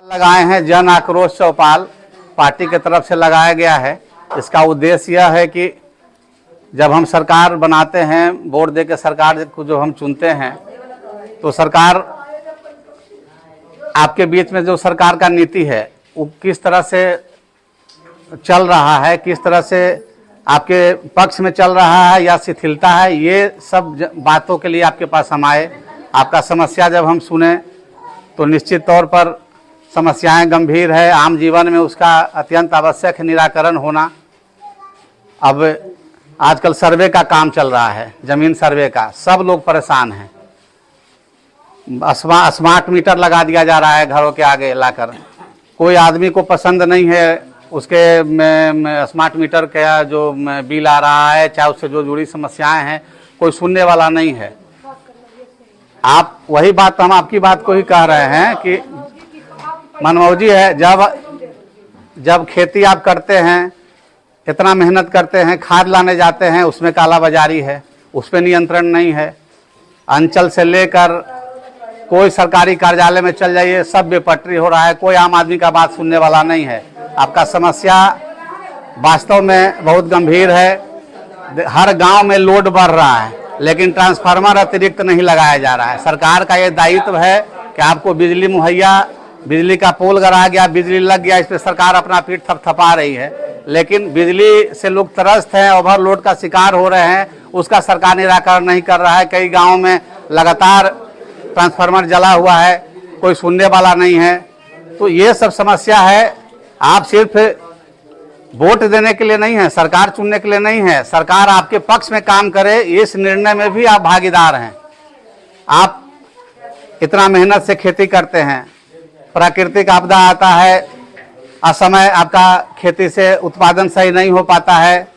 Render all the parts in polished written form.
लगाए हैं जन आक्रोश चौपाल पार्टी की तरफ से लगाया गया है। इसका उद्देश्य यह है कि जब हम सरकार बनाते हैं, वोट दे के सरकार को जो हम चुनते हैं, तो सरकार आपके बीच में जो सरकार का नीति है वो किस तरह से चल रहा है, किस तरह से आपके पक्ष में चल रहा है या शिथिलता है, ये सब बातों के लिए आपके पास हम आए। आपका समस्या जब हम सुने तो निश्चित तौर पर समस्याएं गंभीर है, आम जीवन में उसका अत्यंत आवश्यक निराकरण होना। अब आजकल सर्वे का काम चल रहा है, जमीन सर्वे का, सब लोग परेशान हैं। स्मार्ट मीटर लगा दिया जा रहा है घरों के आगे लाकर। कोई आदमी को पसंद नहीं है उसके स्मार्ट मीटर का जो बिल आ रहा है, चाहे उससे जो जुड़ी समस्याएं हैं, कोई सुनने वाला नहीं है। आप वही बात, हम आपकी बात को ही कह रहे हैं कि मनमौजी है। जब खेती आप करते हैं, इतना मेहनत करते हैं, खाद लाने जाते हैं, उसमें कालाबाजारी है, उस पर नियंत्रण नहीं है। अंचल से लेकर कोई सरकारी कार्यालय में चल जाइए, सब बेपटरी हो रहा है, कोई आम आदमी का बात सुनने वाला नहीं है। आपका समस्या वास्तव में बहुत गंभीर है। हर गांव में लोड बढ़ रहा है, लेकिन ट्रांसफार्मर अतिरिक्त नहीं लगाया जा रहा है। सरकार का ये दायित्व है कि आपको बिजली मुहैया, बिजली का पोल गड़ा गया, बिजली लग गया, इस पर सरकार अपना पीठ थपथपा रही है, लेकिन बिजली से लोग त्रस्त हैं, ओवरलोड का शिकार हो रहे हैं, उसका सरकार निराकरण नहीं कर रहा है। कई गाँव में लगातार ट्रांसफार्मर जला हुआ है, कोई सुनने वाला नहीं है। तो ये सब समस्या है। आप सिर्फ वोट देने के लिए नहीं है, सरकार चुनने के लिए नहीं है, सरकार आपके पक्ष में काम करे, इस निर्णय में भी आप भागीदार हैं। आप इतना मेहनत से खेती करते हैं, प्राकृतिक आपदा आता है, असमय आपका खेती से उत्पादन सही नहीं हो पाता है,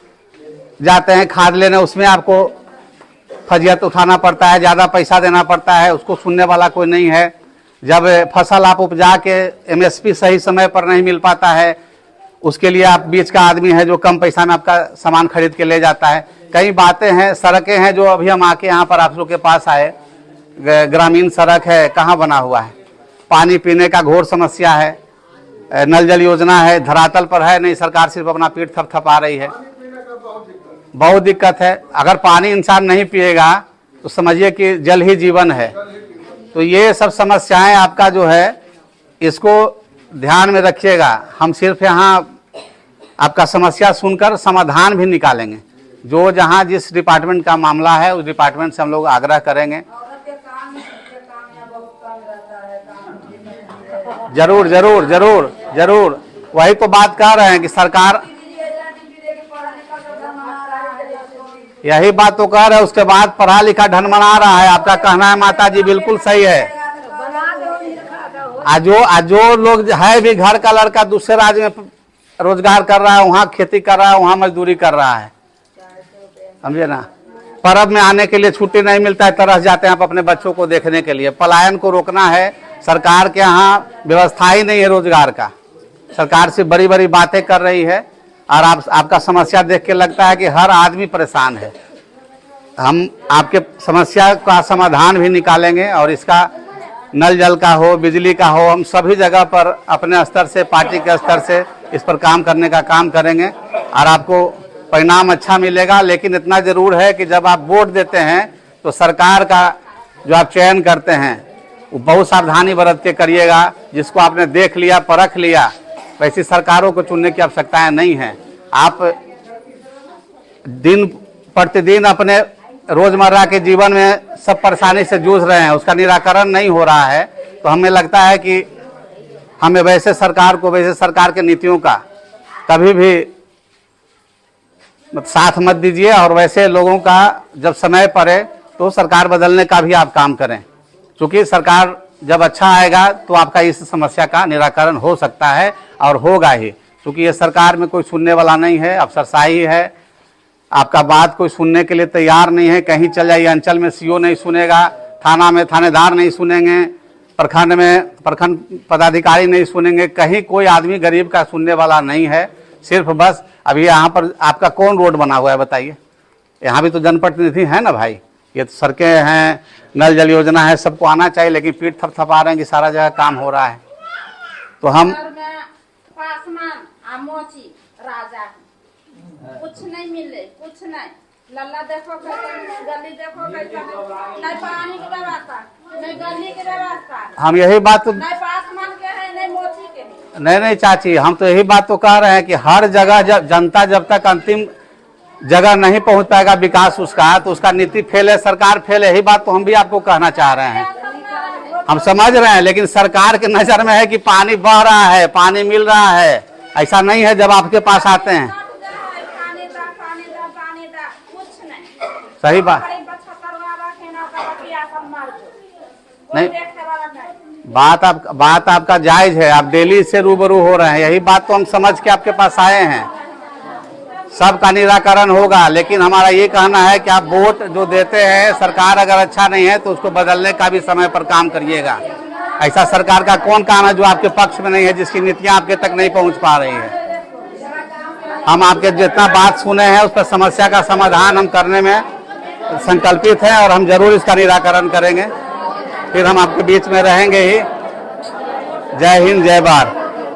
जाते हैं खाद लेने, उसमें आपको फजियत उठाना पड़ता है, ज़्यादा पैसा देना पड़ता है, उसको सुनने वाला कोई नहीं है। जब फसल आप उपजा के एमएसपी सही समय पर नहीं मिल पाता है, उसके लिए आप बीच का आदमी है जो कम पैसा में आपका सामान खरीद के ले जाता है। कई बातें हैं, सड़कें हैं जो अभी हम आके यहाँ पर आप लोग के पास आए, ग्रामीण सड़क है, कहाँ बना हुआ है। पानी पीने का घोर समस्या है, नल जल योजना है, धरातल पर है नहीं, सरकार सिर्फ अपना पीठ थपथपा रही है। बहुत दिक्कत है। अगर पानी इंसान नहीं पिएगा तो समझिए कि जल ही जीवन है। तो ये सब समस्याएं आपका जो है, इसको ध्यान में रखिएगा। हम सिर्फ यहाँ आपका समस्या सुनकर समाधान भी निकालेंगे। जो जहाँ जिस डिपार्टमेंट का मामला है, उस डिपार्टमेंट से हम लोग आग्रह करेंगे। जरूर जरूर जरूर जरूर, वही तो बात कर रहे हैं कि सरकार, यही बात तो कह रहे हैं। उसके बाद पढ़ा लिखा ढनमना रहा है। आपका कहना है माता जी बिल्कुल सही है। जो लोग है भी घर का लड़का दूसरे राज्य में रोजगार कर रहा है, वहाँ खेती कर रहा है, वहाँ मजदूरी कर रहा है, समझे ना। पर्व में आने के लिए छुट्टी नहीं मिलता है, तरस जाते हैं आप अपने बच्चों को देखने के लिए। पलायन को रोकना है। सरकार के यहाँ व्यवस्था ही नहीं है रोजगार का। सरकार से बड़ी बड़ी बातें कर रही है और आपका समस्या देख के लगता है कि हर आदमी परेशान है। हम आपके समस्या का समाधान भी निकालेंगे और इसका नल जल का हो, बिजली का हो, हम सभी जगह पर अपने स्तर से, पार्टी के स्तर से इस पर काम करने का काम करेंगे और आपको परिणाम अच्छा मिलेगा। लेकिन इतना जरूर है कि जब आप वोट देते हैं तो सरकार का जो आप चयन करते हैं वो बहुत सावधानी बरत के करिएगा। जिसको आपने देख लिया, परख लिया, वैसी सरकारों को चुनने की आवश्यकताएं नहीं है। आप दिन प्रतिदिन अपने रोजमर्रा के जीवन में सब परेशानी से जूझ रहे हैं, उसका निराकरण नहीं हो रहा है। तो हमें लगता है कि हमें वैसे सरकार को, वैसे सरकार के नीतियों का कभी भी साथ मत दीजिए और वैसे लोगों का जब समय पड़े तो सरकार बदलने का भी आप काम करें। क्योंकि सरकार जब अच्छा आएगा तो आपका इस समस्या का निराकरण हो सकता है और होगा ही। क्योंकि ये सरकार में कोई सुनने वाला नहीं है, अफसरशाही है, आपका बात कोई सुनने के लिए तैयार नहीं है। कहीं चल जाइए, अंचल में सीओ नहीं सुनेगा, थाना में थानेदार नहीं सुनेंगे, प्रखंड में प्रखंड पदाधिकारी नहीं सुनेंगे, कहीं कोई आदमी गरीब का सुनने वाला नहीं है। सिर्फ बस अभी यहाँ पर आपका कौन रोड बना हुआ है बताइए? यहाँ भी तो जनप्रतिनिधि है ना भाई। ये तो सड़कें हैं, नल जल योजना है, सबको आना चाहिए, लेकिन पीठ थपथपा रहे हैं कि सारा जगह काम हो रहा है। तो हम पासमान आमोची राजा कुछ नहीं मिले, कुछ नहीं। लल्ला देखो कैसे, गली देखो कैसे, नहीं पानी की व्यवस्था, नहीं गली की व्यवस्था, हम यही बात तो नहीं पासमान के है, नहीं मोची के है। नहीं चाची, हम तो यही बात तो कह रहे हैं कि हर जगह जब जनता जब तक अंतिम जगह नहीं पहुंच पाएगा विकास उसका, तो उसका नीति फेल है, सरकार फेल है। यही बात तो हम भी आपको कहना चाह रहे हैं। हम समझ रहे हैं, लेकिन सरकार के नजर में है कि पानी बह रहा है, पानी मिल रहा है, ऐसा नहीं है जब आपके पास आते हैं। सही बात नहीं, बात आपका जायज है। आप डेली से रूबरू हो रहे हैं, यही बात तो हम समझ के आपके पास आए हैं। सबका निराकरण होगा, लेकिन हमारा ये कहना है कि आप वोट जो देते हैं, सरकार अगर अच्छा नहीं है तो उसको बदलने का भी समय पर काम करिएगा। ऐसा सरकार का कौन काम है जो आपके पक्ष में नहीं है, जिसकी नीतियां आपके तक नहीं पहुंच पा रही है। हम आपके जितना बात सुने हैं उस पर समस्या का समाधान हम करने में संकल्पित हैं और हम जरूर इसका निराकरण करेंगे। फिर हम आपके बीच में रहेंगे ही। जय हिंद, जय भारत।